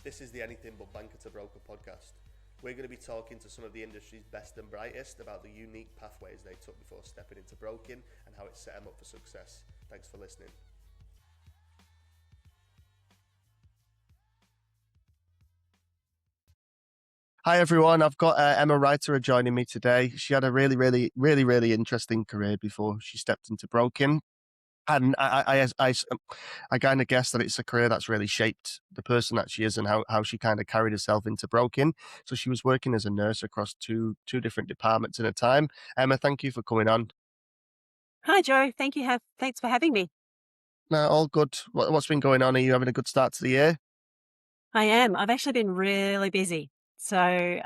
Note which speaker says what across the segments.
Speaker 1: This is the Anything But Banker to Broker podcast. We're going to be talking to some of the industry's best and brightest about the unique pathways they took before stepping into broking and how it set them up for success. Thanks for listening. Hi everyone, I've got Emma Reiterer joining me today. She had a really interesting career before she stepped into broking. And I kind of guess that it's a career that's really shaped the person that she is and how she kind of carried herself into broking. So she was working as a nurse across two different departments at a time. Emma, thank you for coming on.
Speaker 2: Hi, Joe. Thanks for having me.
Speaker 1: No, all good. What's been going on? Are you having a good start to the year?
Speaker 2: I am. I've actually been really busy. So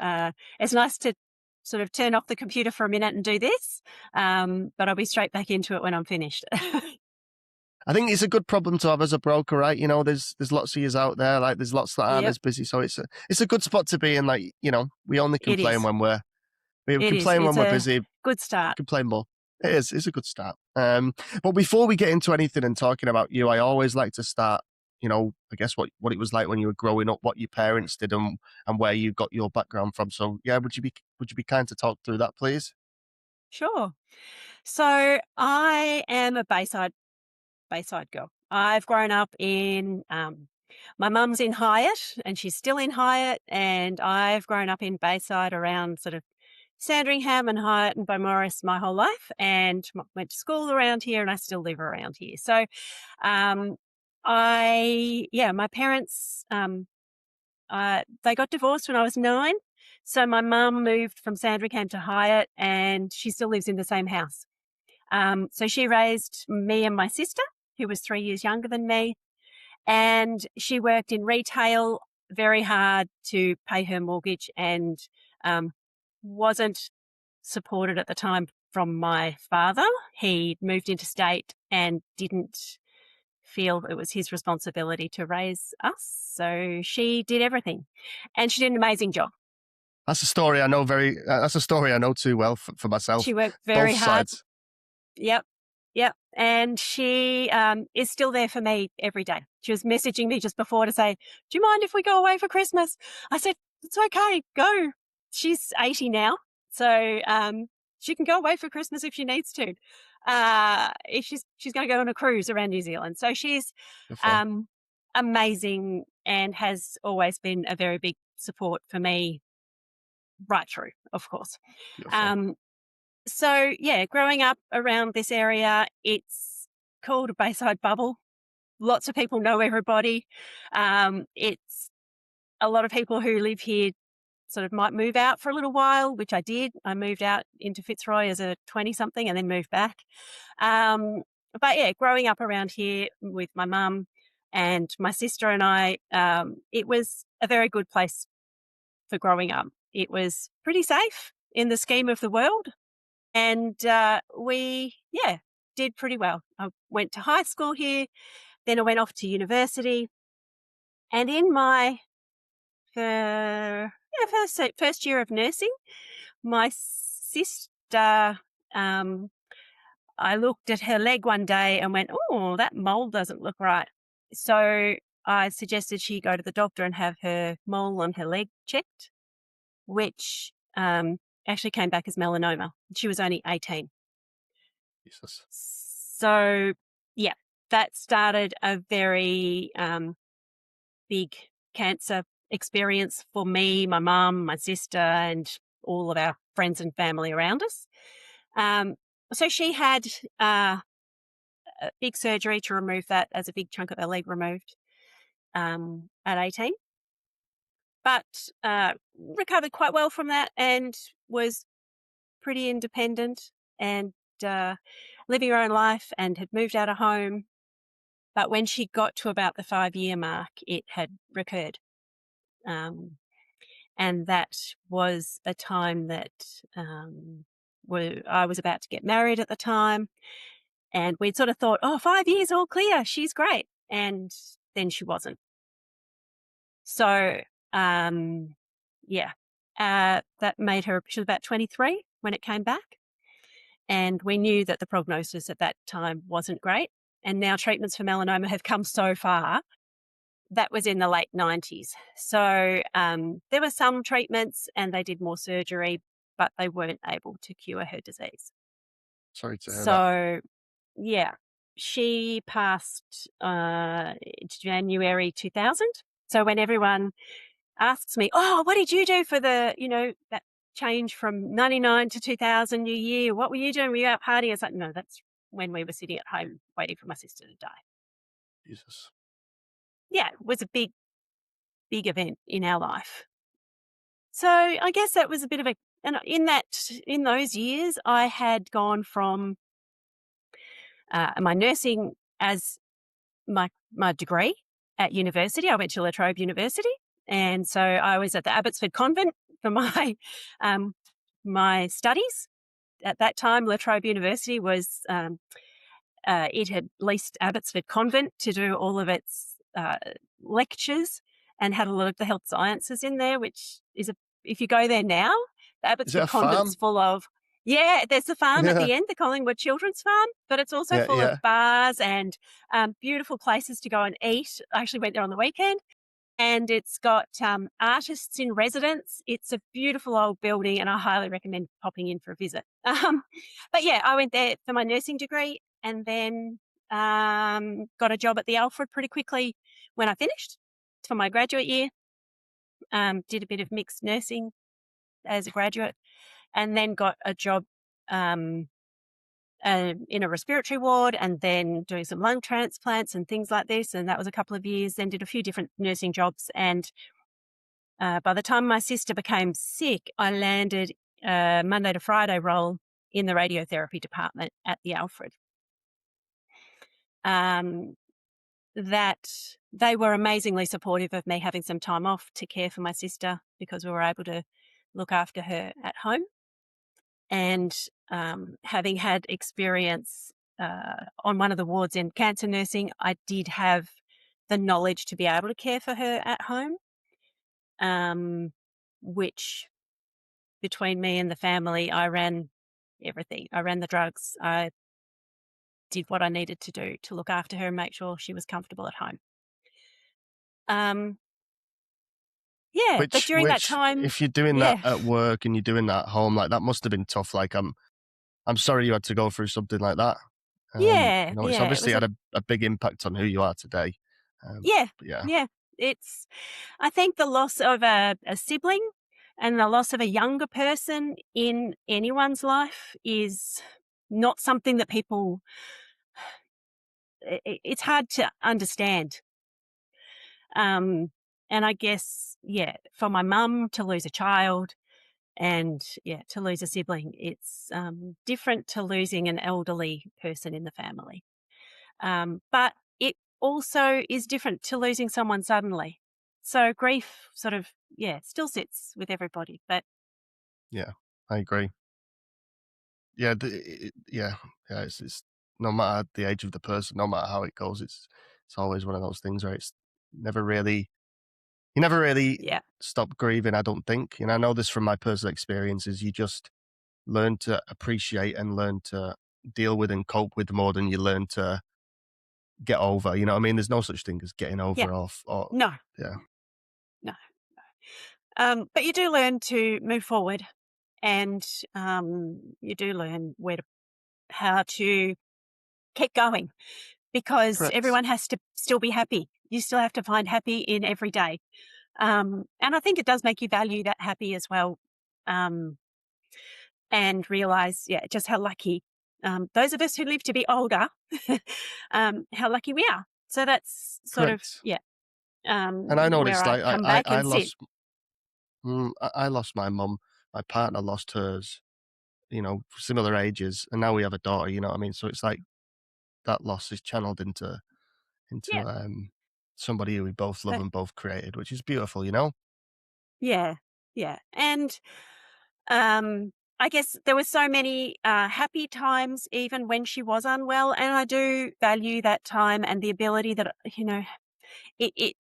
Speaker 2: it's nice to sort of turn off the computer for a minute and do this, but I'll be straight back into it when I'm finished.
Speaker 1: I think it's a good problem to have as a broker, right? You know, there's lots of yous out there, like there's lots that aren't as busy. So it's a good spot to be in. Like, you know, we only complain when we're busy.
Speaker 2: Good start.
Speaker 1: Complain more. It's a good start. But before we get into anything and talking about you, I always like to start, you know, I guess what it was like when you were growing up, what your parents did and where you got your background from. So yeah, would you be kind to talk through that, please?
Speaker 2: Sure. So I am a Bayside girl. I've grown up in, my mum's in Hyatt and she's still in Hyatt, and I've grown up in Bayside around sort of Sandringham and Hyatt and Beaumaris my whole life, and went to school around here, and I still live around here. So, my parents, they got divorced when I was 9. So my mum moved from Sandringham to Hyatt, and she still lives in the same house. So she raised me and my sister, who was 3 years younger than me, and she worked in retail very hard to pay her mortgage, and wasn't supported at the time from my father. He moved interstate and didn't feel it was his responsibility to raise us. So she did everything, and she did an amazing job.
Speaker 1: That's a story I know that's a story I know too well for myself.
Speaker 2: She worked very hard.
Speaker 1: Sides.
Speaker 2: Yep. And she is still there for me every day. She was messaging me just before to say, do you mind if we go away for Christmas? I said, it's okay, go. She's 80 now, so she can go away for Christmas if she needs to. If she's going to go on a cruise around New Zealand. So she's amazing and has always been a very big support for me right through, of course. So, yeah, growing up around this area, it's called a Bayside bubble. Lots of people know everybody. It's a lot of people who live here sort of might move out for a little while, which I did. I moved out into Fitzroy as a 20-something and then moved back. But, yeah, growing up around here with my mum and my sister and I, it was a very good place for growing up. It was pretty safe in the scheme of the world. And we did pretty well. I went to high school here, then I went off to university. And in my first year of nursing, my sister, I looked at her leg one day and went, oh, that mole doesn't look right. So I suggested she go to the doctor and have her mole on her leg checked, which actually came back as melanoma. She was only 18.
Speaker 1: Jesus.
Speaker 2: So, yeah, that started a very big cancer experience for me, my mum, my sister, and all of our friends and family around us. So she had a big surgery to remove that, as a big chunk of her leg removed at 18. But recovered quite well from that and was pretty independent and living her own life, and had moved out of home. But when she got to about the 5-year mark, it had recurred. And that was a time that I was about to get married at the time. And we'd sort of thought, 5 years, all clear, she's great. And then she wasn't. So, that made her, she was about 23 when it came back. And we knew that the prognosis at that time wasn't great. And now treatments for melanoma have come so far that was in the late 90s. So there were some treatments and they did more surgery, but they weren't able to cure her disease.
Speaker 1: Sorry to hear that.
Speaker 2: So, yeah, she passed January 2000. So when everyone asks me, "Oh, what did you do for that change from 99 to 2000 new year? What were you doing? Were you out partying?" It's like, no, that's when we were sitting at home waiting for my sister to die.
Speaker 1: Jesus.
Speaker 2: Yeah, it was a big, big event in our life. So I guess that was a bit of a, and in those years, I had gone from my nursing as my degree at university. I went to La Trobe University, and so I was at the Abbotsford Convent for my um, my studies. At that time, La Trobe University was it had leased Abbotsford Convent to do all of its lectures and had a lot of the health sciences in there, which is if you go there now, the
Speaker 1: Is it
Speaker 2: Abbotsford
Speaker 1: a
Speaker 2: Convent's
Speaker 1: farm?
Speaker 2: full of, yeah, there's a farm at
Speaker 1: Yeah.
Speaker 2: the end, the Collingwood Children's Farm, but it's also
Speaker 1: Yeah,
Speaker 2: full of
Speaker 1: yeah.
Speaker 2: bars and beautiful places to go and eat. I actually went there on the weekend, and it's got artists in residence. It's a beautiful old building, and I highly recommend popping in for a visit. But yeah, I went there for my nursing degree, and then got a job at the Alfred pretty quickly when I finished for my graduate year. Did a bit of mixed nursing as a graduate, and then got a job um, in a respiratory ward, and then doing some lung transplants and things like this. And that was a couple of years. Then did a few different nursing jobs, and by the time my sister became sick, I landed a Monday to Friday role in the radiotherapy department at the Alfred. Um, that they were amazingly supportive of me having some time off to care for my sister because we were able to look after her at home. And having had experience on one of the wards in cancer nursing, I did have the knowledge to be able to care for her at home, um, which between me and the family, I ran everything. I ran the drugs. I did what I needed to do to look after her and make sure she was comfortable at home. Um, yeah, but during that
Speaker 1: Which
Speaker 2: time,
Speaker 1: if you're doing that
Speaker 2: yeah,
Speaker 1: at work and you're doing that at home, like that must have been tough. Like I'm sorry you had to go through something like that.
Speaker 2: yeah,
Speaker 1: It's
Speaker 2: yeah, it
Speaker 1: obviously
Speaker 2: was
Speaker 1: had a big impact on who you are today.
Speaker 2: yeah,
Speaker 1: But yeah,
Speaker 2: yeah. It's, I think the loss of a sibling and the loss of a younger person in anyone's life is not something that people, it's hard to understand. Um, and I guess, yeah, for my mum to lose a child and yeah, to lose a sibling, it's different to losing an elderly person in the family. But it also is different to losing someone suddenly. So grief sort of, yeah, still sits with everybody. But
Speaker 1: yeah, I agree. Yeah, yeah. It's no matter the age of the person, no matter how it goes, it's always one of those things where it's never really you never really
Speaker 2: yeah,
Speaker 1: stop grieving. I don't think, and I know this from my personal experiences. You just learn to appreciate and learn to deal with and cope with more than you learn to get over. You know what I mean? There's no such thing as getting
Speaker 2: yeah,
Speaker 1: over or
Speaker 2: no,
Speaker 1: yeah,
Speaker 2: no. But you do learn to move forward, and you do learn how to keep going because
Speaker 1: correct,
Speaker 2: everyone has to still be happy. You still have to find happy in every day. And I think it does make you value that happy as well. Um, and realize, yeah, just how lucky those of us who live to be older, how lucky we are. So that's sort of,
Speaker 1: correct.
Speaker 2: yeah,
Speaker 1: And I
Speaker 2: where
Speaker 1: noticed,
Speaker 2: I
Speaker 1: like
Speaker 2: come back
Speaker 1: I
Speaker 2: and sit.
Speaker 1: lost, I lost my mum. My partner lost hers. You know, similar ages, and now we have a daughter. You know what I mean? So it's like that loss is channeled into
Speaker 2: Yeah.
Speaker 1: somebody who we both love
Speaker 2: So,
Speaker 1: and both created, which is beautiful. You know?
Speaker 2: yeah. Yeah. And I guess there were so many happy times even when she was unwell. And I do value that time and the ability that,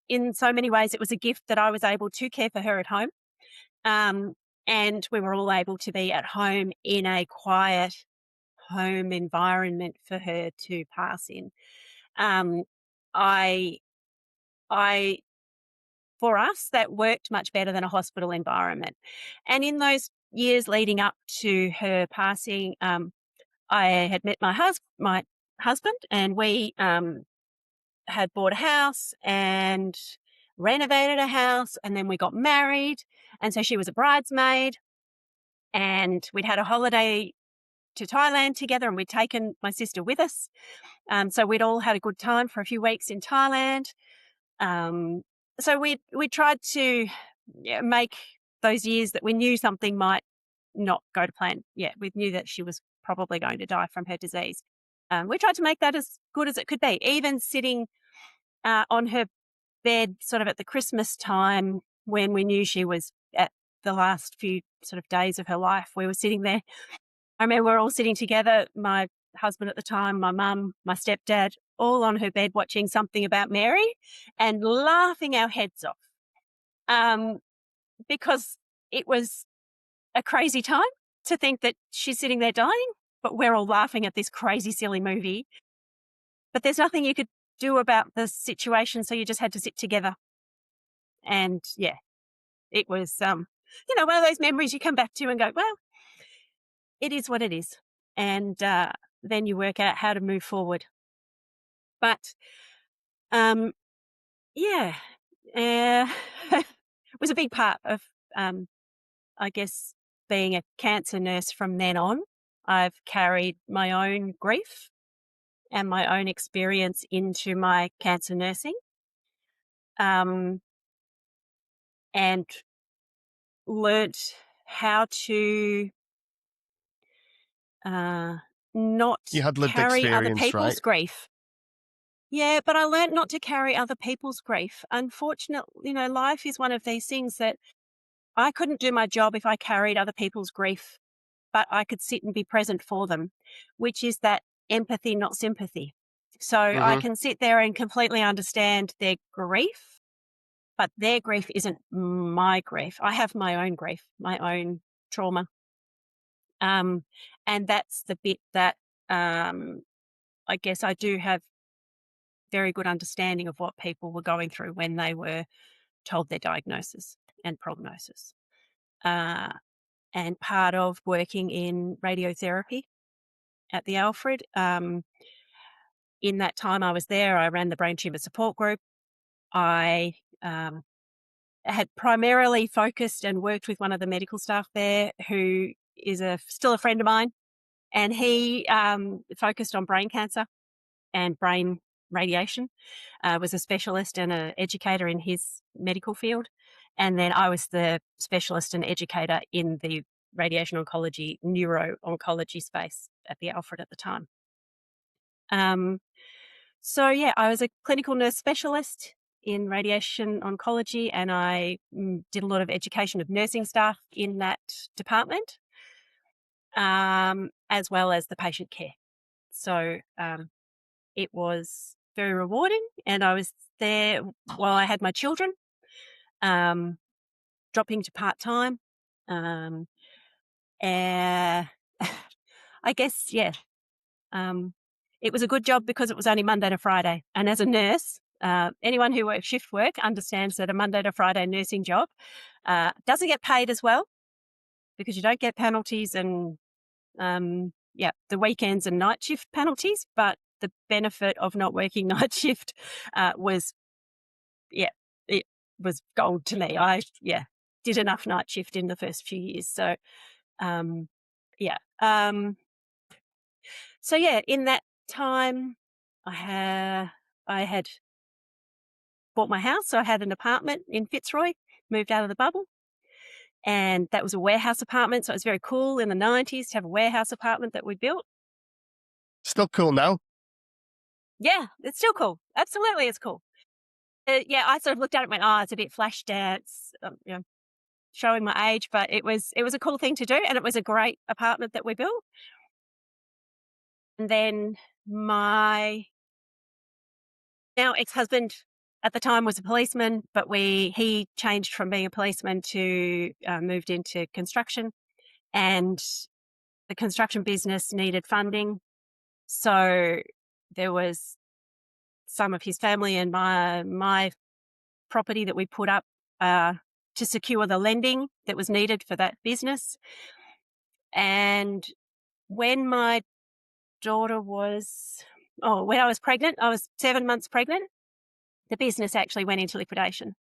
Speaker 2: in so many ways, it was a gift that I was able to care for her at home. Um, and we were all able to be at home in a quiet home environment for her to pass in. Um, I I for us, that worked much better than a hospital environment. And in those years leading up to her passing, I had met my husband, and we had bought a house and renovated a house, and then we got married. And so she was a bridesmaid, and we'd had a holiday to Thailand together, and we'd taken my sister with us. So we'd all had a good time for a few weeks in Thailand. Um, so we tried to, yeah, make those years that we knew something might not go to plan. Yeah, we knew that she was probably going to die from her disease. We tried to make that as good as it could be. Even sitting on her bed, sort of at the Christmas time when we knew she was at the last few sort of days of her life, we were sitting there. I remember we were all sitting together, my husband at the time, my mum, my stepdad, all on her bed watching Something About Mary and laughing our heads off, um, because it was a crazy time to think that she's sitting there dying, but we're all laughing at this crazy, silly movie. But there's nothing you could do about the situation, so you just had to sit together. And yeah, it was, one of those memories you come back to and go, well, it is what it is. And then you work out how to move forward. But um, yeah, it was a big part of, I guess, being a cancer nurse from then on. I've carried my own grief and my own experience into my cancer nursing, um, and learnt how to uh, not
Speaker 1: You had lived
Speaker 2: carry other
Speaker 1: experience, right?
Speaker 2: people's grief. Yeah, but I learnt not to carry other people's grief. Unfortunately, life is one of these things that I couldn't do my job if I carried other people's grief, but I could sit and be present for them, which is that empathy, not sympathy. So I
Speaker 1: Hmm.
Speaker 2: can sit there and completely understand their grief, but their grief isn't my grief. I have my own grief, my own trauma. Um, and that's the bit that um, I guess I do have very good understanding of what people were going through when they were told their diagnosis and prognosis. Uh, and part of working in radiotherapy at the Alfred, in that time I was there, I ran the brain tumor support group. I had primarily focused and worked with one of the medical staff there who is still a friend of mine, and he focused on brain cancer and brain radiation, was a specialist and an educator in his medical field. And then I was the specialist and educator in the radiation oncology, neuro oncology space at the Alfred at the time. Um, so, yeah, I was a clinical nurse specialist in radiation oncology, and I did a lot of education of nursing staff in that department, as well as the patient care. So, it was very rewarding, and I was there while I had my children, um, dropping to part-time. Um, eh, I guess, yeah, um, it was a good job because it was only Monday to Friday, and as a nurse, anyone who works shift work understands that a Monday to Friday nursing job doesn't get paid as well because you don't get penalties and, the weekends and night shift penalties, but the benefit of not working night shift was, yeah, it was gold to me. Did enough night shift in the first few years. So, um, yeah. In that time, I had bought my house. So I had an apartment in Fitzroy, moved out of the bubble, and that was a warehouse apartment. So it was very cool in the 90s to have a warehouse apartment that we built.
Speaker 1: Still cool now.
Speaker 2: Yeah, it's still cool. Absolutely, it's cool. I sort of looked at it and went, "Oh, it's a bit flash dance," showing my age, but it was a cool thing to do, and it was a great apartment that we built. And then my now ex-husband at the time was a policeman, but he changed from being a policeman to moved into construction, and the construction business needed funding. So there was some of his family and my property that we put up to secure the lending that was needed for that business. And when my daughter was, when I was pregnant, I was 7 months pregnant, the business actually went into liquidation.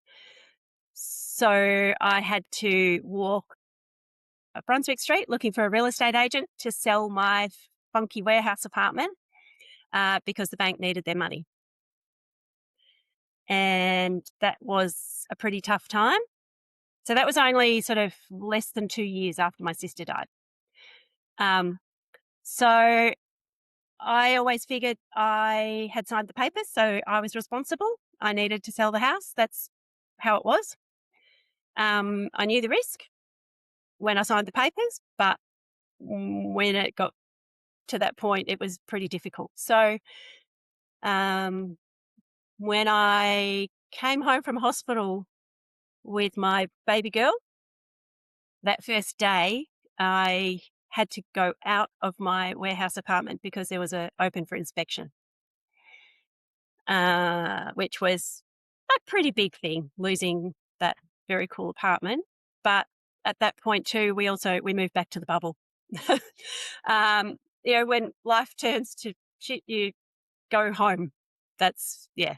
Speaker 2: So I had to walk up Brunswick Street looking for a real estate agent to sell my funky warehouse apartment because the bank needed their money. And that was a pretty tough time. So that was only sort of less than 2 years after my sister died. So I always figured I had signed the papers, so I was responsible. I needed to sell the house. That's how it was. I knew the risk when I signed the papers, but when it got to that point, it was pretty difficult. So um, when I came home from hospital with my baby girl, that first day, I had to go out of my warehouse apartment because there was a open for inspection, which was a pretty big thing, losing that very cool apartment. But at that point too, we moved back to the bubble. When life turns to shit, you go home. That's yeah.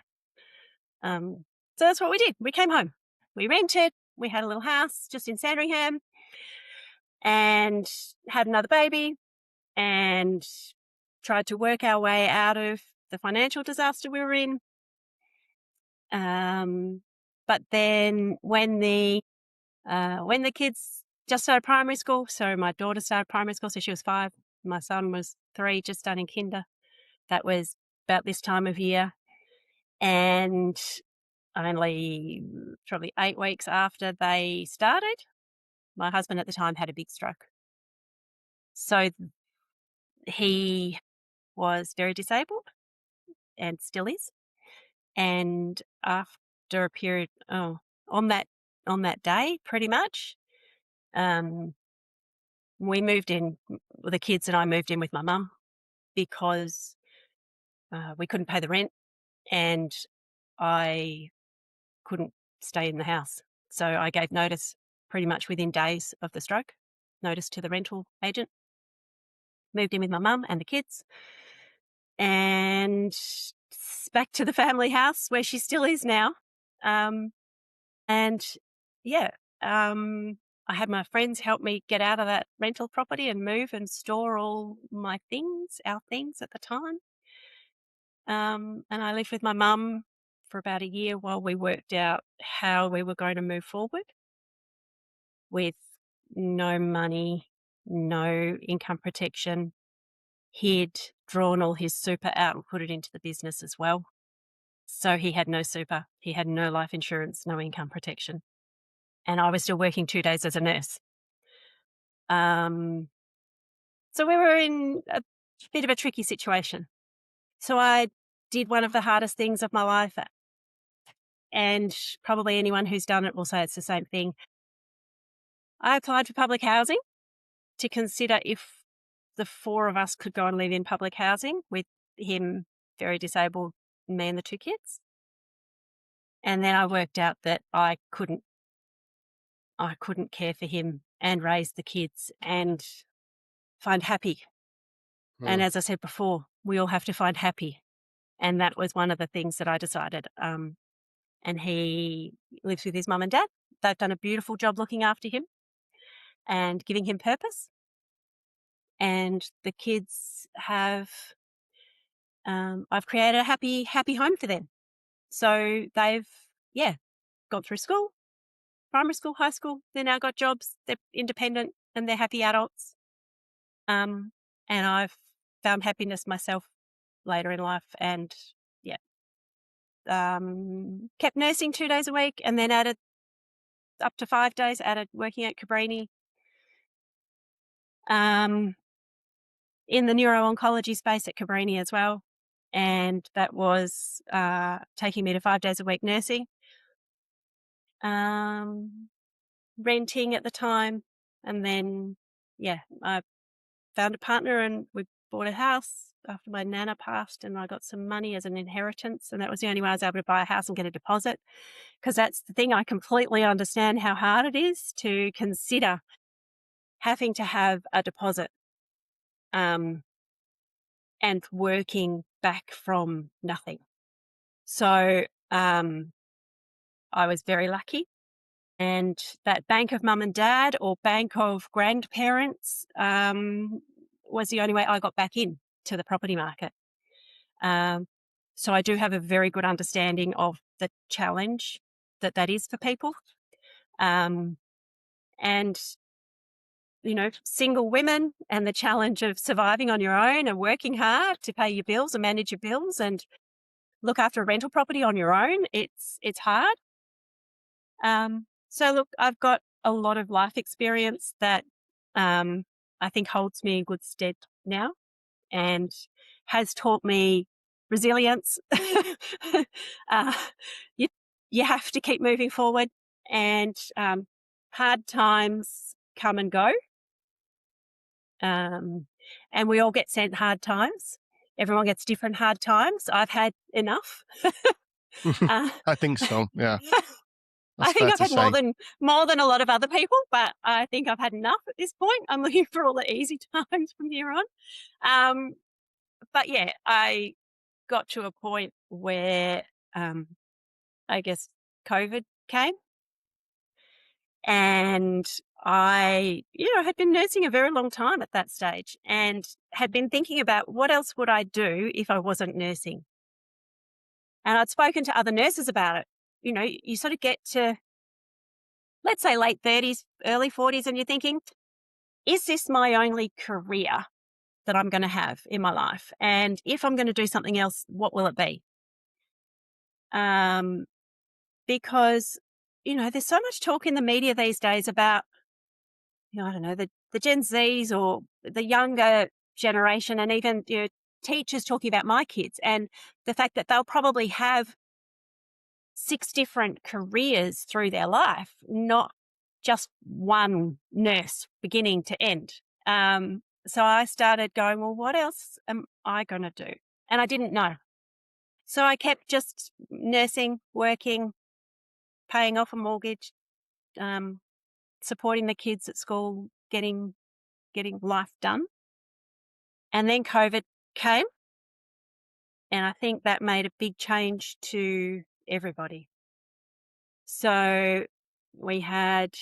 Speaker 2: So that's what we did. We came home. We rented. We had a little house just in Sandringham, and had another baby, and tried to work our way out of the financial disaster we were in. But then when the kids just started primary school, so my daughter started primary school, so she was 5, my son was 3, just starting kinder. That was about this time of year, and only probably 8 weeks after they started, my husband at the time had a big stroke. So he was very disabled and still is. And after a period, on that day, pretty much, um, we moved in. The kids and I moved in with my mum because we couldn't pay the rent, and I couldn't stay in the house. So I gave notice pretty much within days of the stroke, notice to the rental agent. Moved in with my mum and the kids, and back to the family house where she still is now. And yeah, I had my friends help me get out of that rental property and move and store all my things, our things at the time. And I lived with my mum for about a year while we worked out how we were going to move forward with no money, no income protection. He'd drawn all his super out and put it into the business as well. So he had no super, he had no life insurance, no income protection. And I was still working 2 days as a nurse. So we were in a bit of a tricky situation. So I did one of the hardest things of my life, and probably anyone who's done it will say it's the same thing. I applied for public housing to consider if the 4 of us could go and live in public housing with him very disabled, me and the 2 kids. And then I worked out that I couldn't care for him and raise the kids and find happy. And
Speaker 1: Hmm.
Speaker 2: as I said before, we all have to find happy. And that was one of the things that I decided. And he lives with his mum and dad. They've done a beautiful job looking after him and giving him purpose. And the kids have, I've created a happy home for them. So they've, gone through school, primary school, high school. They've now got jobs. They're independent and they're happy adults. And I've found happiness myself later in life, and kept nursing 2 days a week, and then added up to 5 days, added working at Cabrini, in the neuro-oncology space at Cabrini as well. And that was taking me to 5 days a week nursing, renting at the time. And then, I found a partner and we bought a house. after my nana passed, and I got some money as an inheritance, and that was the only way I was able to buy a house and get a deposit. Because that's the thing, I completely understand how hard it is to consider having to have a deposit, um, and working back from nothing. So, I was very lucky, and that bank of mum and dad or bank of grandparents, was the only way I got back in to the property market. Um, so I do have a very good understanding of the challenge that that is for people. Um, and, single women and the challenge of surviving on your own and working hard to pay your bills and manage your bills and look after a rental property on your own. It's hard. So look, I've got a lot of life experience that, um, I think holds me in good stead now and has taught me resilience. uh, you, you have to keep moving forward, and hard times come and go. Um, and we all get sent hard times. Everyone gets different hard times. I've had enough. Uh,
Speaker 1: I think so. Yeah,
Speaker 2: I
Speaker 1: that's
Speaker 2: think
Speaker 1: fair
Speaker 2: I've
Speaker 1: to
Speaker 2: had
Speaker 1: say.
Speaker 2: more than a lot of other people, but I think I've had enough at this point. I'm looking for all the easy times from here on. Um, but yeah, I got to a point where, um, I guess COVID came, and I, had been nursing a very long time at that stage and had been thinking about what else would I do if I wasn't nursing. And I'd spoken to other nurses about it. You sort of get to, let's say, late 30s, early 40s, and you're thinking, is this my only career that I'm going to have in my life? And if I'm going to do something else, what will it be? Um, because, there's so much talk in the media these days about, I don't know, the Gen Zs or the younger generation, and even, teachers talking about my kids and the fact that they'll probably have 6 different careers through their life, not just one nurse beginning to end. So I started going, well, what else am I going to do? And I didn't know. So I kept just nursing, working, paying off a mortgage, um, supporting the kids at school, getting life done. And then COVID came, and I think that made a big change to everybody. So we had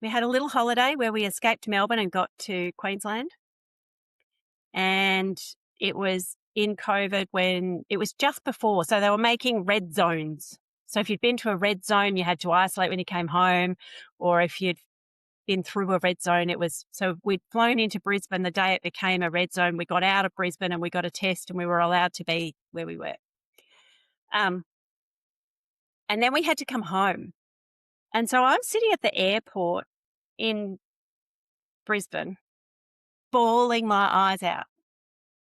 Speaker 2: a little holiday where we escaped Melbourne and got to Queensland. And it was in COVID when it was just before. So they were making red zones. So if you'd been to a red zone, you had to isolate when you came home. Or if you'd been through a red zone, so we'd flown into Brisbane the day it became a red zone. We got out of Brisbane and we got a test and we were allowed to be where we were. Um, and then we had to come home. And so I'm sitting at the airport in Brisbane, bawling my eyes out,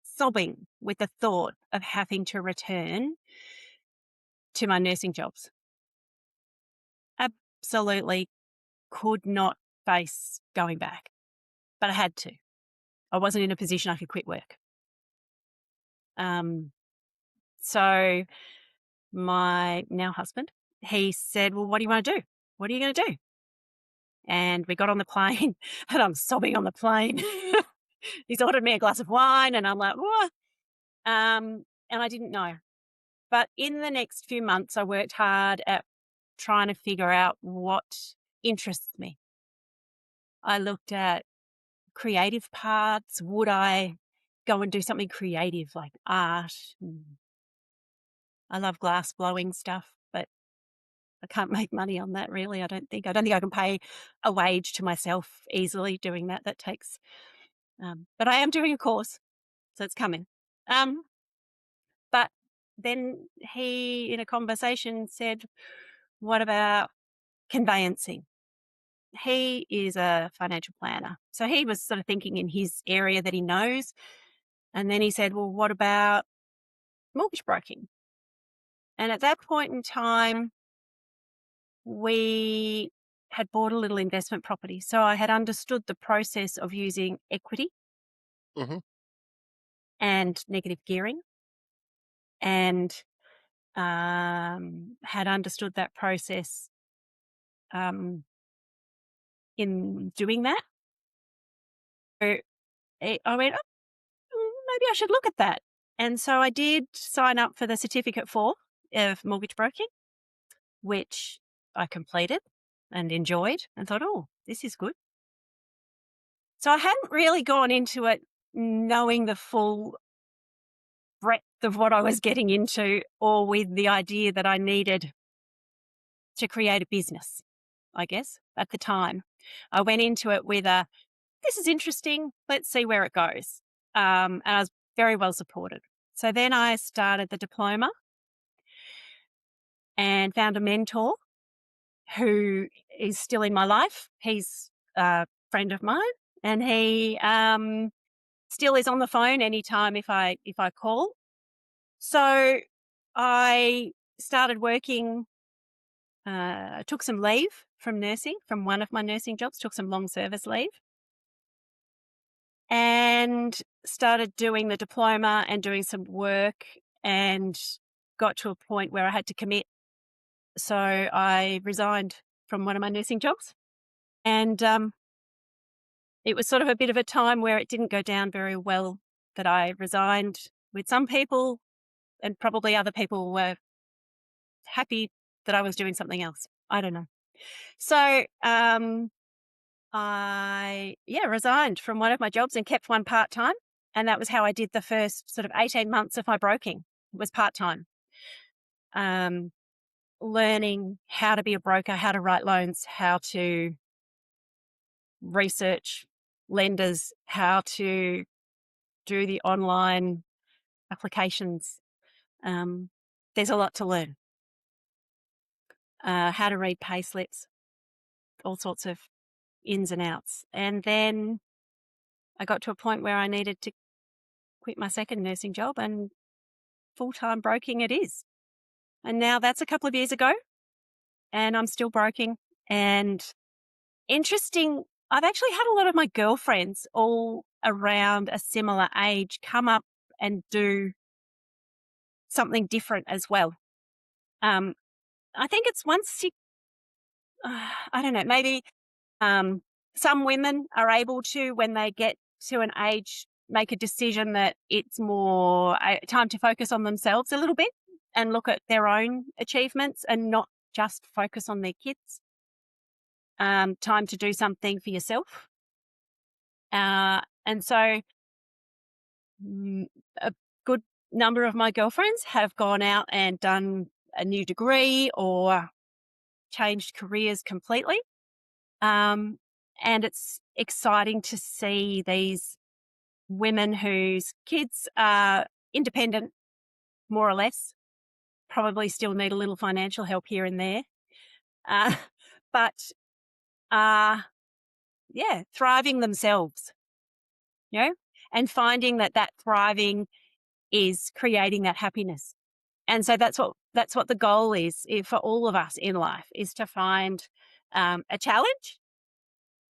Speaker 2: sobbing with the thought of having to return to my nursing jobs. Absolutely could not face going back, but I had to. I wasn't in a position I could quit work. So my now husband, he said, well, what do you want to do? What are you going to do? And we got on the plane and I'm sobbing on the plane. He's ordered me a glass of wine and I'm like, what? And I didn't know. But in the next few months, I worked hard at trying to figure out what interests me. I looked at creative parts. Would I go and do something creative like art? I love glass blowing stuff, but I can't make money on that really. I don't think I can pay a wage to myself easily doing that. That takes, but I am doing a course, so it's coming. Um, but then he, in a conversation, said, "What about conveyancing?" He is a financial planner, so he was sort of thinking in his area that he knows. And then he said, "Well, what about mortgage broking?" And at that point in time, we had bought a little investment property. So I had understood the process of using equity.
Speaker 1: Hmm.
Speaker 2: and negative gearing, and had understood that process um, in doing that. So I went, maybe I should look at that. And so I did sign up for the Certificate 4 of mortgage broking, which I completed and enjoyed and thought, oh, this is good. So I hadn't really gone into it knowing the full breadth of what I was getting into, or with the idea that I needed to create a business, I guess, at the time. I went into it with this is interesting, let's see where it goes. And I was very well supported. So then I started the diploma and found a mentor who is still in my life. He's a friend of mine, and he still is on the phone anytime if I call. So I started working. Took some leave from nursing, from one of my nursing jobs. Took some long service leave, and started doing the diploma and doing some work, and got to a point where I had to commit. So I resigned from one of my nursing jobs, and it was sort of a bit of a time where it didn't go down very well that I resigned. With some people, and probably other people were happy that I was doing something else. I don't know. So I resigned from one of my jobs and kept one part time, and that was how I did the first sort of 18 months of my broking. It was part time. Um, Learning how to be a broker, how to write loans, how to research lenders, how to do the online applications. There's a lot to learn. How to read pay slips, all sorts of ins and outs. And then I got to a point where I needed to quit my second nursing job, and full-time broking it is. And now that's a couple of years ago, and I'm still broking. And interesting, I've actually had a lot of my girlfriends all around a similar age come up and do something different as well. Um, I think it's once you, I don't know, maybe some women are able to, when they get to an age, make a decision that it's more time to focus on themselves a little bit and look at their own achievements and not just focus on their kids. Time to do something for yourself. And so a good number of my girlfriends have gone out and done a new degree or changed careers completely. And it's exciting to see these women whose kids are independent, more or less, probably still need a little financial help here and there, uh, but are, thriving themselves, you know, and finding that thriving is creating that happiness. And so that's what the goal is for all of us in life, is to find a challenge.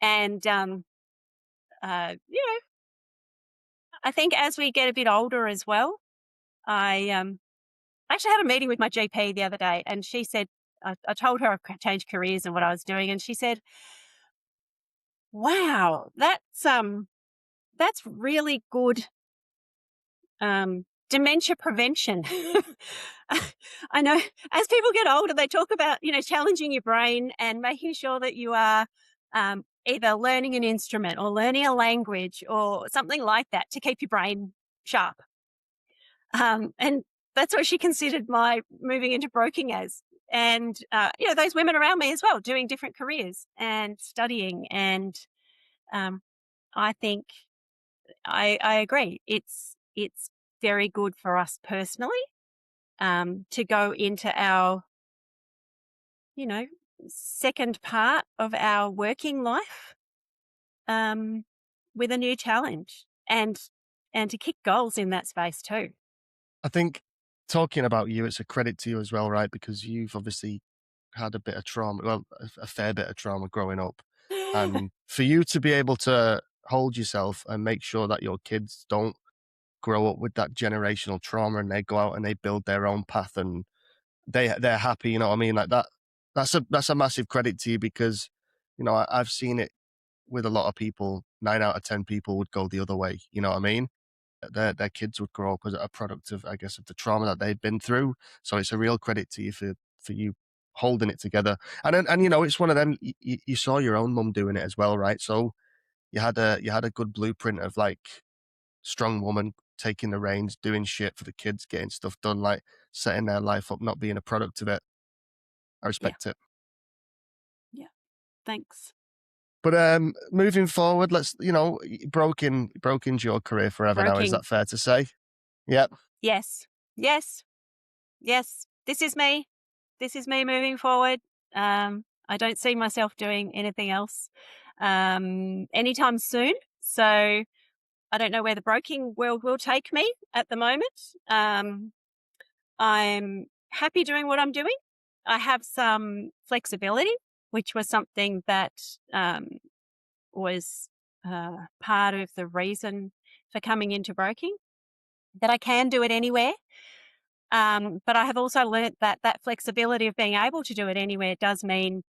Speaker 2: And I think as we get a bit older as well, I actually had a meeting with my GP the other day, and she said, I told her I've changed careers and what I was doing, and she said, "Wow, that's really good dementia prevention." I know as people get older, they talk about, challenging your brain and making sure that you are either learning an instrument or learning a language or something like that to keep your brain sharp. And that's what she considered my moving into broking as. And, those women around me as well, doing different careers and studying. And I think I agree. It's very good for us personally to go into our, you know, second part of our working life with a new challenge, and to kick goals in that space too.
Speaker 1: I think talking about you, it's a credit to you as well, right? Because you've obviously had a bit of trauma, well, a fair bit of trauma growing up. And for you to be able to hold yourself and make sure that your kids don't grow up with that generational trauma and they go out and they build their own path and they're happy, you know what I mean? Like that's a massive credit to you because, I've seen it with a lot of people. 9 out of 10 people would go the other way, you know what I mean? Their kids would grow up as a product of, I guess, of the trauma that they've been through. So it's a real credit to you for you holding it together. And it's one of them. You saw your own mum doing it as well, right? So you had a good blueprint of like strong woman taking the reins, doing shit for the kids, getting stuff done, like setting their life up, not being a product of it. I
Speaker 2: Yeah.
Speaker 1: respect it.
Speaker 2: Yeah. Thanks.
Speaker 1: But moving forward, let's broken's your career forever now. Is
Speaker 2: Broking.
Speaker 1: that fair to say? Yep.
Speaker 2: Yes. Yes. Yes. This is me. This is me moving forward. I don't see myself doing anything else anytime soon. So I don't know where the broking world will take me at the moment. I'm happy doing what I'm doing. I have some flexibility, which was something that was part of the reason for coming into broking, that I can do it anywhere. But I have also learnt that that flexibility of being able to do it anywhere does mean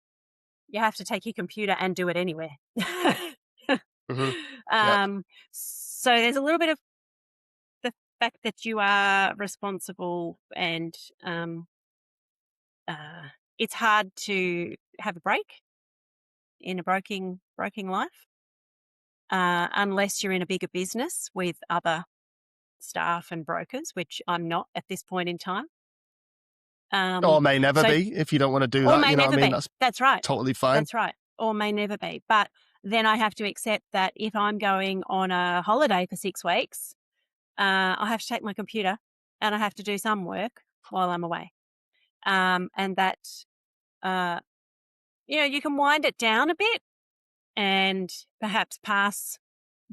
Speaker 2: you have to take your computer and do it anywhere.
Speaker 1: Hmm. Yep.
Speaker 2: um, so there's a little bit of the fact that you are responsible and uh, it's hard to have a break in a broking life unless you're in a bigger business with other staff and brokers, which I'm not at this point in time.
Speaker 1: Or may never
Speaker 2: So
Speaker 1: be if you don't want to do
Speaker 2: or
Speaker 1: that.
Speaker 2: may
Speaker 1: You know what I
Speaker 2: never
Speaker 1: mean?
Speaker 2: be.
Speaker 1: That's
Speaker 2: That's right.
Speaker 1: totally fine.
Speaker 2: That's right. Or may never be. But then I have to accept that if I'm going on a holiday for 6 weeks, I have to take my computer and I have to do some work while I'm away. And that, uh, you can wind it down a bit and perhaps pass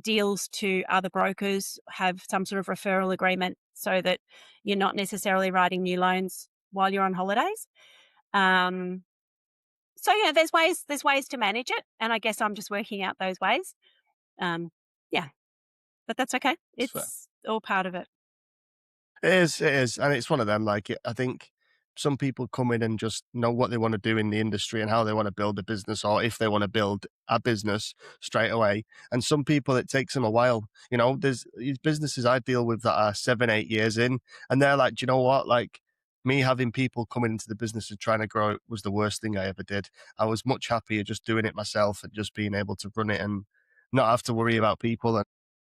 Speaker 2: deals to other brokers, have some sort of referral agreement so that you're not necessarily writing new loans while you're on holidays. Um, so there's ways to manage it, and I guess I'm just working out those ways. Um, yeah, but that's okay.
Speaker 1: It's fair.
Speaker 2: It's all part of it.
Speaker 1: It is, and it's one of them. Like I think some people come in and just know what they want to do in the industry and how they want to build a business, or if they want to build a business straight away. And some people, it takes them a while. There's these businesses I deal with that are 7, 8 years in, and they're like, do you know what? Like me having people coming into the business and trying to grow it was the worst thing I ever did. I was much happier just doing it myself and just being able to run it and not have to worry about people and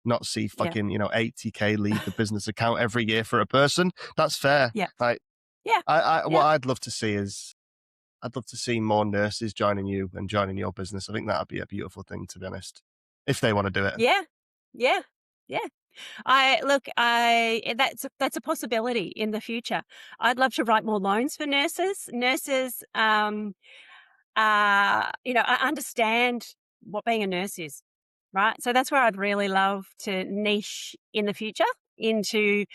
Speaker 1: not see
Speaker 2: Yeah,
Speaker 1: fucking 80K leave the business account every year for a person. That's fair.
Speaker 2: yeah,
Speaker 1: Like
Speaker 2: yeah,
Speaker 1: I what
Speaker 2: yeah,
Speaker 1: I'd love to see is I'd love to see more nurses joining you and joining your business. I think that'd be a beautiful thing, to be honest, if they want to do it.
Speaker 2: yeah, yeah, yeah. That's a possibility in the future. I'd love to write more loans for nurses. Nurses, I understand what being a nurse is, right? So that's where I'd really love to niche in the future into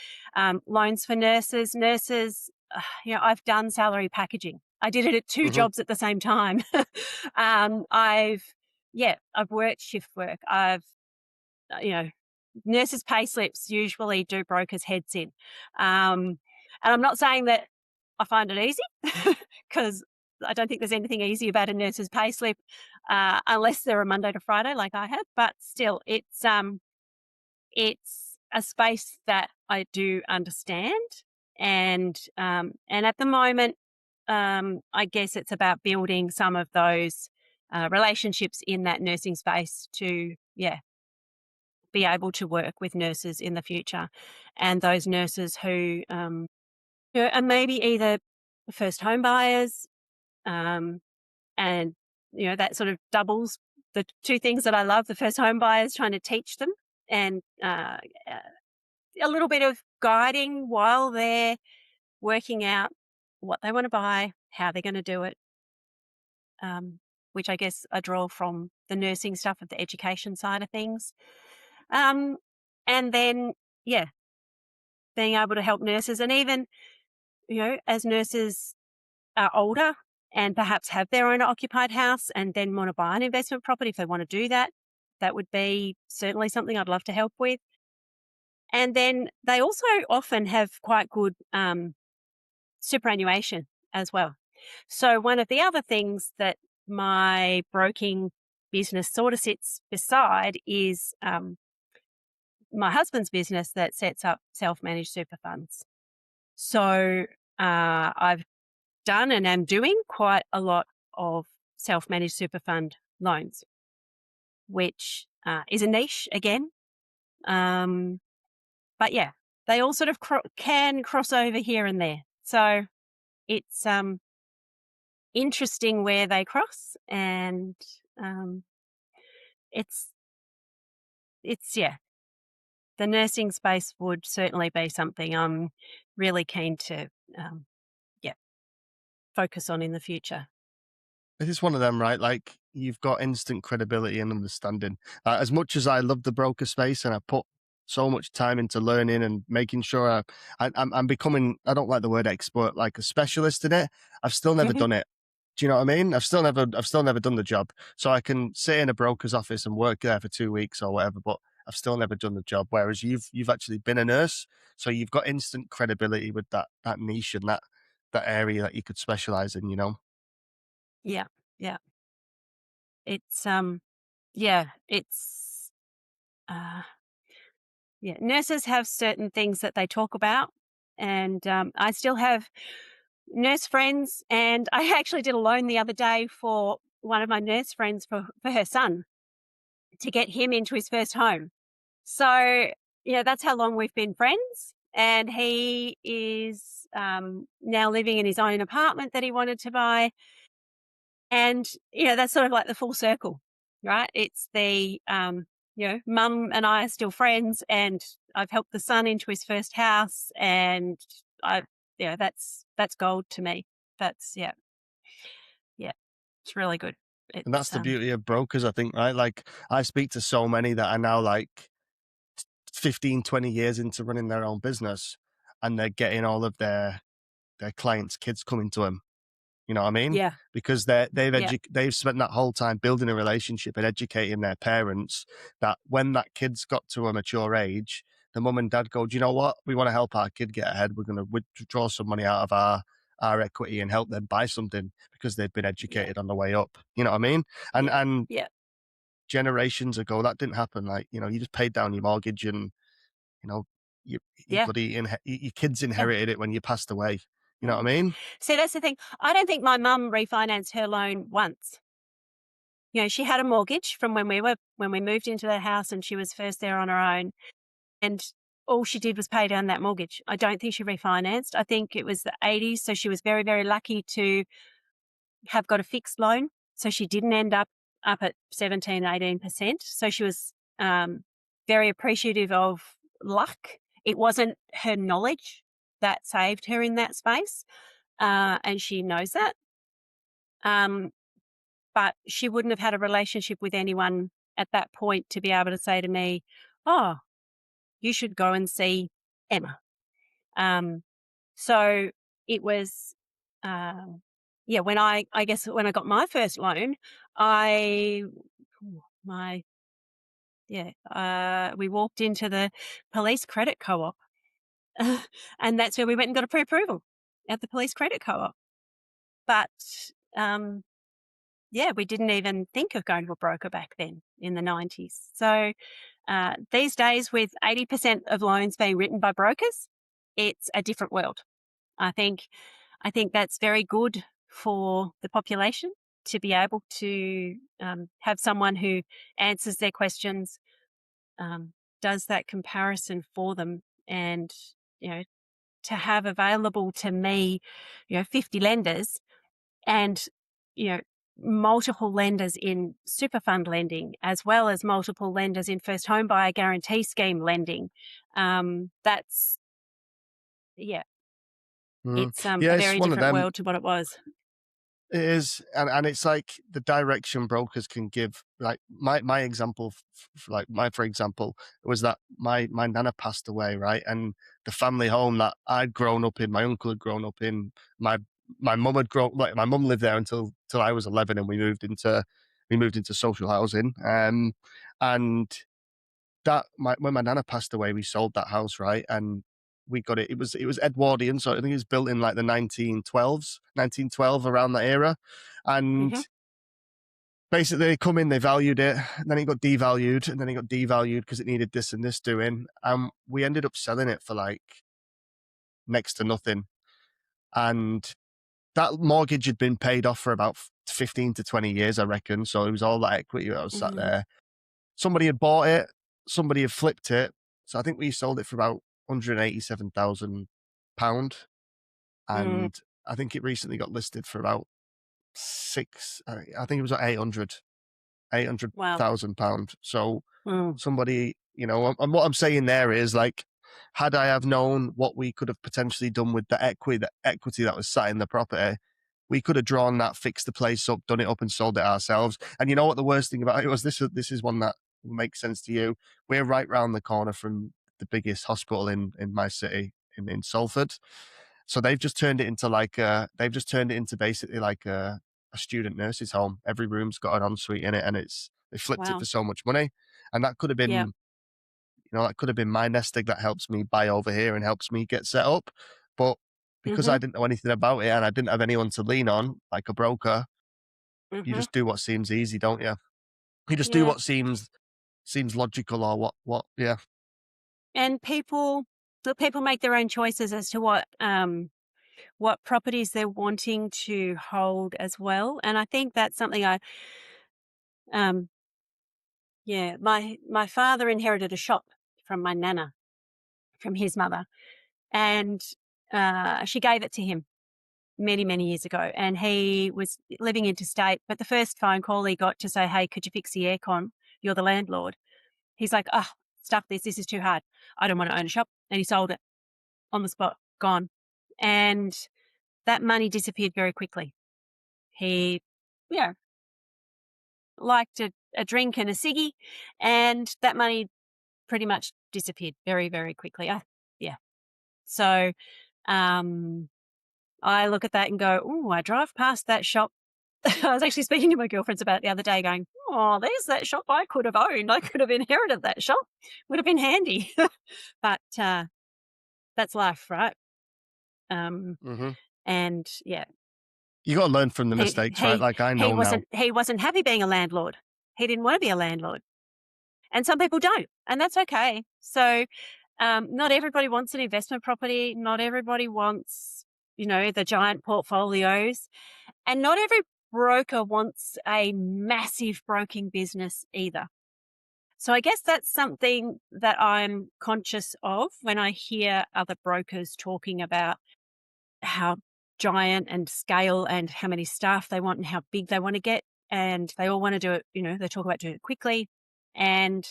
Speaker 2: loans for nurses. Nurses, I've done salary packaging. I did it at two
Speaker 1: Hmm.
Speaker 2: jobs at the same time. I've worked shift work. Uh, you know, nurses' pay slips usually do brokers' heads in. And I'm not saying that I find it easy because I don't think there's anything easy about a nurse's pay slip unless they're a Monday to Friday like I have. But still, it's a space that I do understand, and at the moment, I guess it's about building some of those relationships in that nursing space to be able to work with nurses in the future, and those nurses who are maybe either first home buyers, um, and that sort of doubles the two things that I love: the first home buyers, trying to teach them, and a little bit of guiding while they're working out what they want to buy, how they're going to do it. Which I guess I draw from the nursing stuff of the education side of things. Um, and then, yeah, being able to help nurses, and even, as nurses are older and perhaps have their own occupied house and then want to buy an investment property, if they want to do that, that would be certainly something I'd love to help with. And then they also often have quite good superannuation as well. So one of the other things that my broking business sort of sits beside is my husband's business that sets up self-managed super funds. So I've done and am doing quite a lot of self-managed super fund loans, which is a niche again. Um, but yeah, they all sort of can cross over here and there. So it's interesting where they cross, and um, it's yeah, the nursing space would certainly be something I'm really keen to um, yeah, focus on in the future.
Speaker 1: It is one of them, right? Like you've got instant credibility and understanding. As much as I love the broker space and I put so much time into learning and making sure I'm becoming, I don't like the word expert, like a specialist in it. I've still never
Speaker 2: Mhm.
Speaker 1: done it. Do you know what I mean? I've still never done the job. So I can sit in a broker's office and work there for 2 weeks or whatever, but I've still never done the job. Whereas you've actually been a nurse, so you've got instant credibility with that niche and that area that you could specialize in. You know.
Speaker 2: Yeah, yeah. It's yeah, it's uh yeah, nurses have certain things that they talk about, and I still have nurse friends, and I actually did a loan the other day for one of my nurse friends for her son to get him into his first home. So, that's how long we've been friends. And he is now living in his own apartment that he wanted to buy. And, that's sort of like the full circle, right? It's mum and I are still friends, and I've helped the son into his first house. And I, that's gold to me. That's, yeah, it's really good.
Speaker 1: And that's
Speaker 2: It's,
Speaker 1: the beauty of brokers, I think, right? Like I speak to so many that are now like 15, 20 years into running their own business and they're getting all of their clients' kids coming to them. You know what I mean?
Speaker 2: yeah,
Speaker 1: Because
Speaker 2: yeah,
Speaker 1: they've spent that whole time building a relationship and educating their parents that when that kid's got to a mature age, the mum and dad go, do you know what? We want to help our kid get ahead. We're going to withdraw some money out of our equity and help them buy something because they've been
Speaker 2: yeah,
Speaker 1: educated on the way up. You know what I mean? And
Speaker 2: yeah,
Speaker 1: and
Speaker 2: yeah,
Speaker 1: generations ago, that didn't happen. Like, you just paid down your mortgage and, you know, you
Speaker 2: yeah,
Speaker 1: bloody, your kids
Speaker 2: yeah.
Speaker 1: inherited it when you passed away. You know what
Speaker 2: Mm.
Speaker 1: I mean?
Speaker 2: See, that's the thing. I don't think my mum refinanced her loan once. She had a mortgage from when we moved into the house and she was first there on her own, and all she did was pay down that mortgage. I don't think she refinanced. I think it was the 80s, so she was very, very lucky to have got a fixed loan. So she didn't end up at 17, 18%. So she was very appreciative of luck. It wasn't her knowledge that saved her in that space, and she knows that. Um, but she wouldn't have had a relationship with anyone at that point to be able to say to me, "Oh, you should go and see Emma." Um, so it was, um, yeah. I guess when I got my first loan, I my yeah, we walked into the police credit co-op, and that's where we went and got a pre-approval at the police credit co-op. But um, yeah, we didn't even think of going to a broker back then in the 90s. So these days, with 80% of loans being written by brokers, it's a different world. I think I think that's very good for the population to be able to have someone who answers their questions, does that comparison for them, and you know to have available to me, 50 lenders and you know multiple lenders in super fund lending as well as multiple lenders in first home buyer guarantee scheme lending. That's yeah,
Speaker 1: Mm.
Speaker 2: it's
Speaker 1: Yeah,
Speaker 2: a
Speaker 1: it's
Speaker 2: very
Speaker 1: one of
Speaker 2: different
Speaker 1: them.
Speaker 2: world to what it was.
Speaker 1: It is, and it's like the direction brokers can give. Like my example, for example, was that my nana passed away, right? And the family home that I'd grown up in, my uncle had grown up in, my my mum had grown. Like my mum lived there until I was 11, and we moved into social housing. And when my nana passed away, we sold that house, right? And we got it. It was Edwardian, so I think it was built in like the 1912s, 1912 around that era. And
Speaker 2: Mhm.
Speaker 1: basically, they come in, they valued it, and then it got devalued, and then it got devalued because it needed this and this doing. We ended up selling it for like next to nothing. And that mortgage had been paid off for about 15 to 20 years, I reckon. So it was all that equity that was sat
Speaker 2: Mhm.
Speaker 1: there. Somebody had bought it, somebody had flipped it. So I think we sold it for about £187,000.
Speaker 2: Mm.
Speaker 1: And I think it recently got listed for about I think it was at 800.
Speaker 2: Wow.
Speaker 1: £800,000. So
Speaker 2: Mm.
Speaker 1: somebody, and what I'm saying there is like, had I have known what we could have potentially done with the equity that was sat in the property, we could have drawn that, fixed the place up, done it up, and sold it ourselves. And you know what the worst thing about it was? This is one that will make sense to you. We're right round the corner from the biggest hospital in my city in Salford. So they've just turned it into basically like a student nurse's home. Every room's got an ensuite in it, and they flipped it for
Speaker 2: Wow.
Speaker 1: so much money. And that could have
Speaker 2: Yeah.
Speaker 1: been, that could have been my nest egg that helps me buy over here and helps me get set up. But because I
Speaker 2: Mhm.
Speaker 1: didn't know anything about it and I didn't have anyone to lean on, like a broker, you
Speaker 2: Mhm.
Speaker 1: just do what seems easy, don't you? You just do
Speaker 2: Yeah.
Speaker 1: what seems logical, or what yeah.
Speaker 2: And people make their own choices as to what properties they're wanting to hold as well. And I think that's something um yeah, my father inherited a shop from my nana, from his mother, and she gave it to him many, many years ago. And he was living interstate, but the first phone call he got to say, "Hey, could you fix the aircon? You're the landlord." He's like, "Oh, stuff this. This is too hard. I don't want to own a shop." And he sold it on the spot, gone. And that money disappeared very quickly. He, you know, liked a drink and a ciggy, and that money pretty much disappeared very, very quickly. Yeah. So um, I look at that and go, "Oh, I drive past that shop." I was actually speaking to my girlfriends about it the other day, going, "Oh, there's that shop I could have owned. I could have inherited that shop. Would have been handy." But that's life, right? Um,
Speaker 1: Hmm.
Speaker 2: and yeah,
Speaker 1: You got to learn from the
Speaker 2: he
Speaker 1: mistakes, right?
Speaker 2: he
Speaker 1: Like I
Speaker 2: he
Speaker 1: know now.
Speaker 2: wasn't happy being a landlord. He didn't want to be a landlord, and some people don't, and that's okay. So, not everybody wants an investment property. Not everybody wants, the giant portfolios, and not every broker wants a massive broking business either. So I guess that's something that I'm conscious of when I hear other brokers talking about how giant and scale and how many staff they want and how big they want to get. And they all want to do it, they talk about doing it quickly. And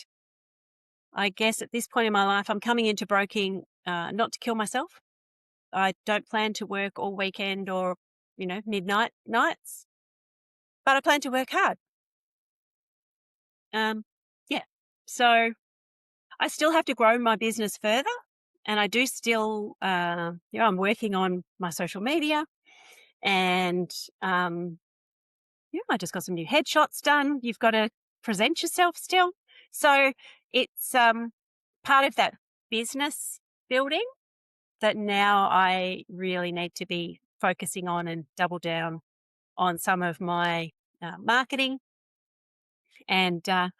Speaker 2: I guess at this point in my life, I'm coming into broking not to kill myself. I don't plan to work all weekend or, midnight nights, but I plan to work hard. Um, yeah. So I still have to grow my business further. And I do still, I'm working on my social media and, I just got some new headshots done. You've got to present yourself still. So it's part of that business building that now I really need to be focusing on and double down on some of my marketing and the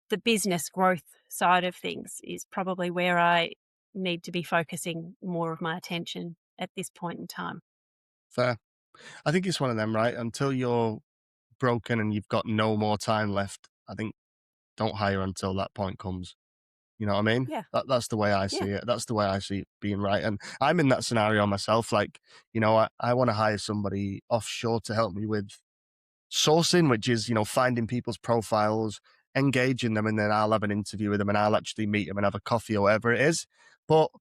Speaker 2: the business growth side of things is probably where I need to be focusing more of my attention at this point in time.
Speaker 1: Fair. I think it's one of them, right? Until you're broken and you've got no more time left, I think don't hire until that point comes. You know what I mean?
Speaker 2: Yeah,
Speaker 1: That's the way I
Speaker 2: yeah.
Speaker 1: see it. That's the way I see it being right. And I'm in that scenario myself. Like, I want to hire somebody offshore to help me with sourcing, which is, finding people's profiles, engaging them, and then I'll have an interview with them and I'll actually meet them and have a coffee or whatever it is. But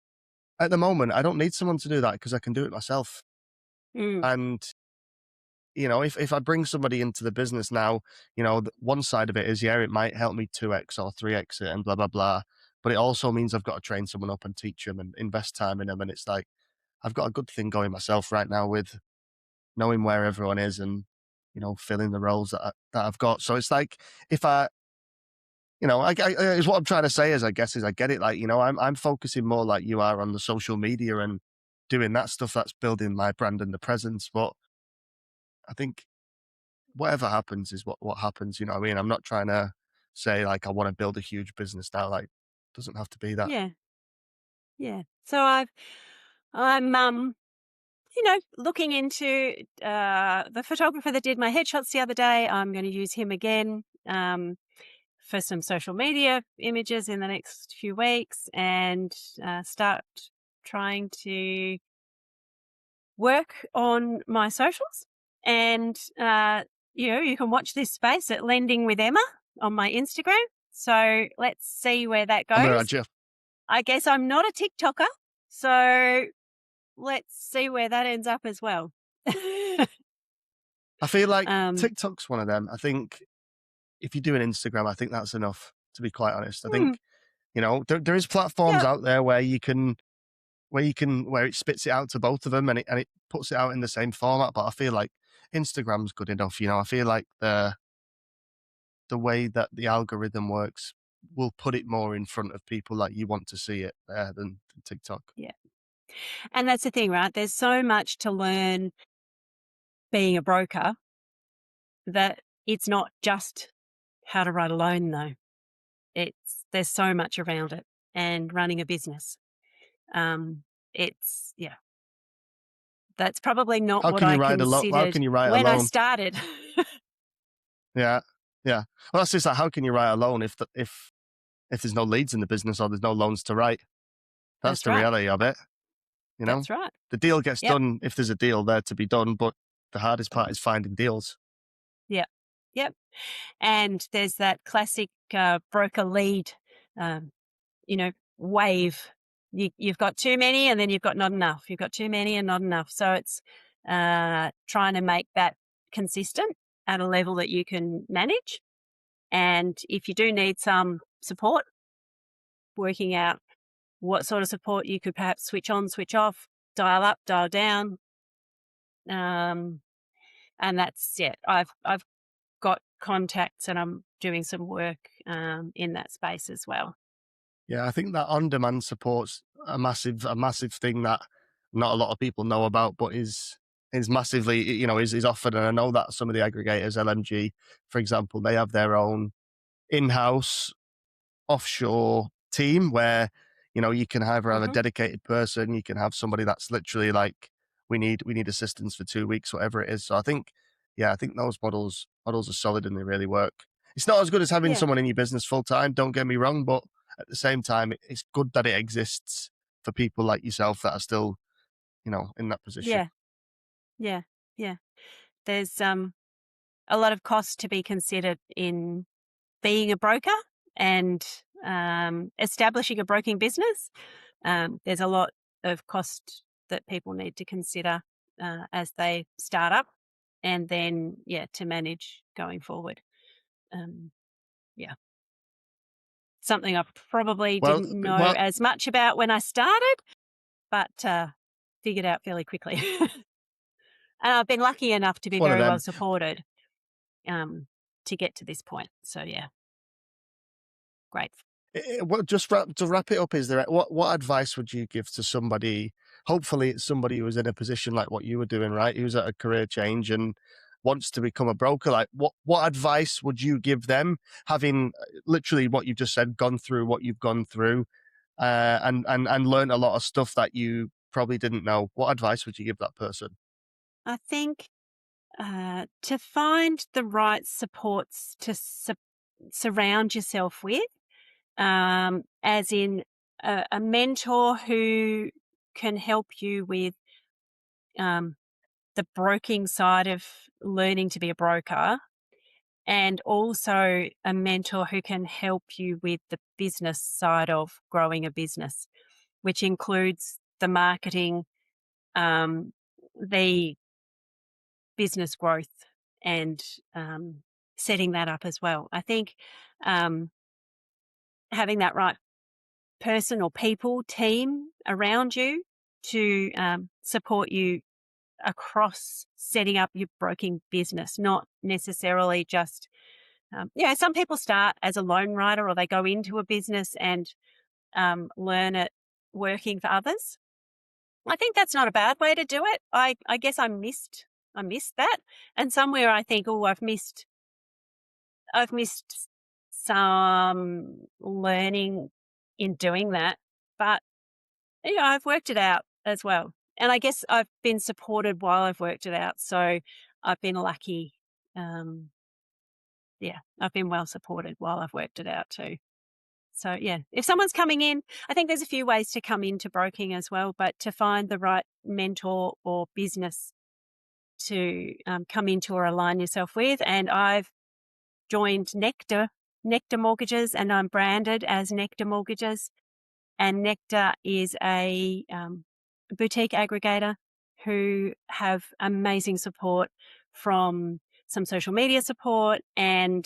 Speaker 1: at the moment, I don't need someone to do that because I can do it myself.
Speaker 2: Mm,
Speaker 1: And if I bring somebody into the business now, one side of it is, yeah, it might help me 2x or 3x it and blah, blah, blah. But it also means I've got to train someone up and teach them and invest time in them. And it's like, I've got a good thing going myself right now with knowing where everyone is and, filling the roles that I've got. So it's like, if I, is what I'm trying to say is, I guess, is I get it. Like, I'm focusing more like you are on the social media and doing that stuff that's building my brand and the presence. But I think whatever happens is what happens. You know what I mean? I'm not trying to say like I want to build a huge business now. Like, it doesn't have to be that.
Speaker 2: Yeah, yeah. So I'm looking into the photographer that did my headshots the other day. I'm going to use him again for some social media images in the next few weeks, and start trying to work on my socials. And you can watch this space at Lending with Emma on my Instagram. So let's see where that
Speaker 1: I'm gonna
Speaker 2: goes.
Speaker 1: add you.
Speaker 2: I guess I'm not a TikToker, so let's see where that ends up as well.
Speaker 1: I feel like
Speaker 2: um,
Speaker 1: TikTok's one of them. I think if you do an Instagram, I think that's enough. To be quite honest, I
Speaker 2: hmm,
Speaker 1: think there is platforms
Speaker 2: yeah,
Speaker 1: out there where it spits it out to both of them and it puts it out in the same format. But I feel like Instagram's good enough. I feel like the way that the algorithm works will put it more in front of people like you want to see it there than TikTok.
Speaker 2: yeah. And that's the thing, right? There's so much to learn being a broker that it's not just how to write a loan, though. There's so much around it, and running a business. Um, yeah, that's probably not
Speaker 1: How
Speaker 2: what
Speaker 1: can you
Speaker 2: I
Speaker 1: write a loan? How
Speaker 2: considered
Speaker 1: can you write a
Speaker 2: when I
Speaker 1: loan?
Speaker 2: started.
Speaker 1: Yeah, yeah. Well, that's just like, how can you write a loan if there's no leads in the business or there's no loans to write? That's
Speaker 2: That's
Speaker 1: the
Speaker 2: right.
Speaker 1: reality of it. You know,
Speaker 2: That's right.
Speaker 1: the deal gets
Speaker 2: Yep.
Speaker 1: done if there's a deal there to be done, but the hardest part is finding deals.
Speaker 2: Yep. Yep. And there's that classic broker lead, um, wave. You've got too many, and then you've got not enough. You've got too many and not enough. So it's trying to make that consistent at a level that you can manage. And if you do need some support, working out what sort of support you could perhaps switch on, switch off, dial up, dial down. Um, and that's, yeah, I've got contacts, and I'm doing some work in that space as well.
Speaker 1: Yeah, I think that on-demand support's a massive thing that not a lot of people know about, but is massively, is offered. And I know that some of the aggregators, LMG, for example, they have their own in-house offshore team where you can either have a
Speaker 2: Hmm.
Speaker 1: dedicated person, you can have somebody that's literally like, we need assistance for 2 weeks, whatever it is. So I think, yeah, I think those models are solid and they really work. It's not as good as having
Speaker 2: Yeah,
Speaker 1: someone in your business full time, don't get me wrong, but at the same time it's good that it exists for people like yourself that are still in that position.
Speaker 2: yeah, yeah, yeah. There's a lot of cost to be considered in being a broker and establishing a broking business. There's a lot of cost that people need to consider as they start up, and then, yeah, to manage going forward. Um, yeah, something I probably
Speaker 1: well
Speaker 2: didn't know
Speaker 1: well
Speaker 2: as much about when I started, but figured out fairly quickly. And I've been lucky enough to
Speaker 1: it's
Speaker 2: be
Speaker 1: one of
Speaker 2: very well
Speaker 1: them.
Speaker 2: supported um, to get to this point. So, yeah, great.
Speaker 1: To wrap it up, is there what advice would you give to somebody? Hopefully, it's somebody who was in a position like what you were doing, right? Who's at a career change and wants to become a broker. Like, what advice would you give them, having literally what you just said, gone through what you've gone through, and learned a lot of stuff that you probably didn't know? What advice would you give that person?
Speaker 2: I think to find the right supports to surround yourself with, as in a mentor who can help you with um, the broking side of learning to be a broker, and also a mentor who can help you with the business side of growing a business, which includes the marketing, um, the business growth, and setting that up as well. I think um, having that right person or people, team around you to support you across setting up your broking business, not necessarily just some people start as a lone writer or they go into a business and learn it working for others. I think that's not a bad way to do it. I guess I missed that, and somewhere I think, oh, I've missed some learning in doing that, but I've worked it out as well, and I guess I've been supported while I've worked it out. So I've been lucky. Um, yeah, I've been well supported while I've worked it out too. So yeah, if someone's coming in, I think there's a few ways to come into broking as well, but to find the right mentor or business to come into or align yourself with. And I've joined Nectar Mortgages, and I'm branded as Nectar Mortgages. And Nectar is a boutique aggregator who have amazing support from some social media support and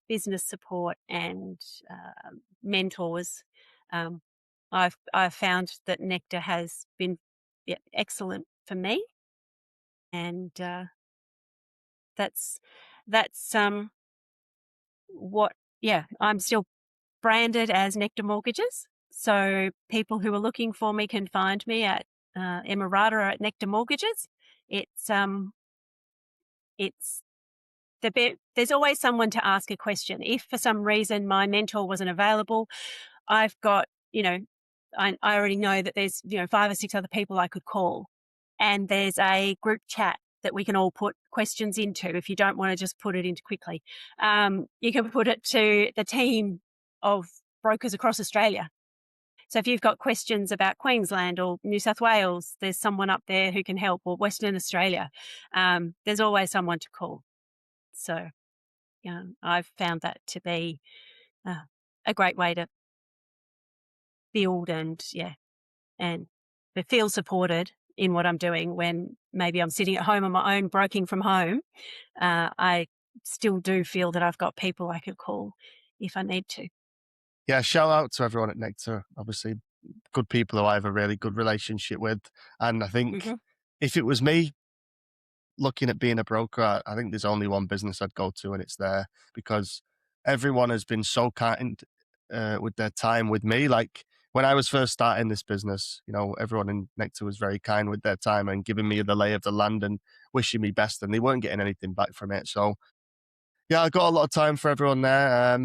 Speaker 2: business support and mentors. Um, I've found that Nectar has been excellent for me, and that's that's what I'm still branded as Nectar Mortgages. So people who are looking for me can find me at Emma Reiterer at Nectar Mortgages. It's it's there's always someone to ask a question. If for some reason my mentor wasn't available, I've got, I already know that there's, 5 or 6 other people I could call. And there's a group chat that we can all put questions into if you don't want to just put it into quickly. You can put it to the team of brokers across Australia. So if you've got questions about Queensland or New South Wales, there's someone up there who can help, or Western Australia. There's always someone to call. So I've found that to be a great way to build and feel supported in what I'm doing when maybe I'm sitting at home on my own, broking from home. I still do feel that I've got people I could call if I need to.
Speaker 1: Yeah, shout out to everyone at Nectar. Obviously, good people who I have a really good relationship with. And I think
Speaker 2: Hmm.
Speaker 1: if it was me looking at being a broker, I think there's only one business I'd go to, and it's there, because everyone has been so kind with their time with me. Like when I was first starting this business, everyone in Nectar was very kind with their time and giving me the lay of the land and wishing me best, and they weren't getting anything back from it. So yeah, I got a lot of time for everyone there.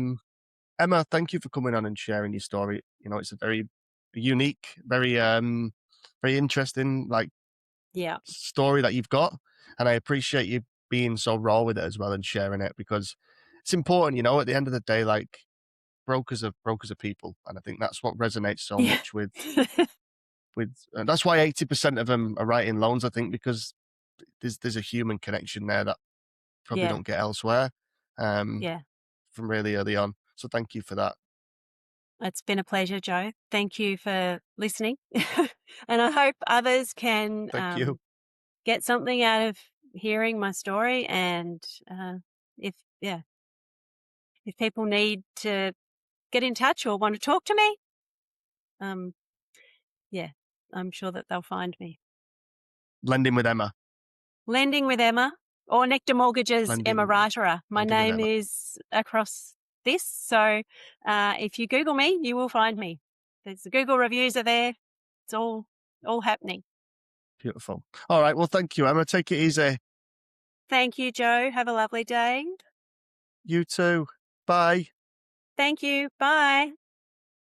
Speaker 1: Emma, thank you for coming on and sharing your story. It's a very unique, very interesting, like,
Speaker 2: Yeah.
Speaker 1: story that you've got, and I appreciate you being so raw with it as well and sharing it, because it's important. At the end of the day, like, brokers are people, and I think that's what resonates so
Speaker 2: Yeah.
Speaker 1: much with. And that's why 80% of them are writing loans. I think because there's a human connection there that probably
Speaker 2: Yeah.
Speaker 1: don't get elsewhere. Um,
Speaker 2: Yeah.
Speaker 1: from really early on. So thank you for that.
Speaker 2: It's been a pleasure, Joe. Thank you for listening. And I hope others can
Speaker 1: Thank you.
Speaker 2: get something out of hearing my story. And if, yeah, if people need to get in touch or want to talk to me, um, yeah, I'm sure that they'll find me.
Speaker 1: Lending with Emma.
Speaker 2: Lending with Emma or Nectar Mortgages Emma
Speaker 1: Lending,
Speaker 2: Reiterer. My
Speaker 1: lending with
Speaker 2: name
Speaker 1: Emma.
Speaker 2: is across this. So if you Google me, you will find me. There's the Google reviews are there. It's all happening.
Speaker 1: Beautiful. All right. Well, thank you, Emma. Take it easy.
Speaker 2: Thank you, Joe. Have a lovely day.
Speaker 1: You too. Bye.
Speaker 2: Thank you. Bye.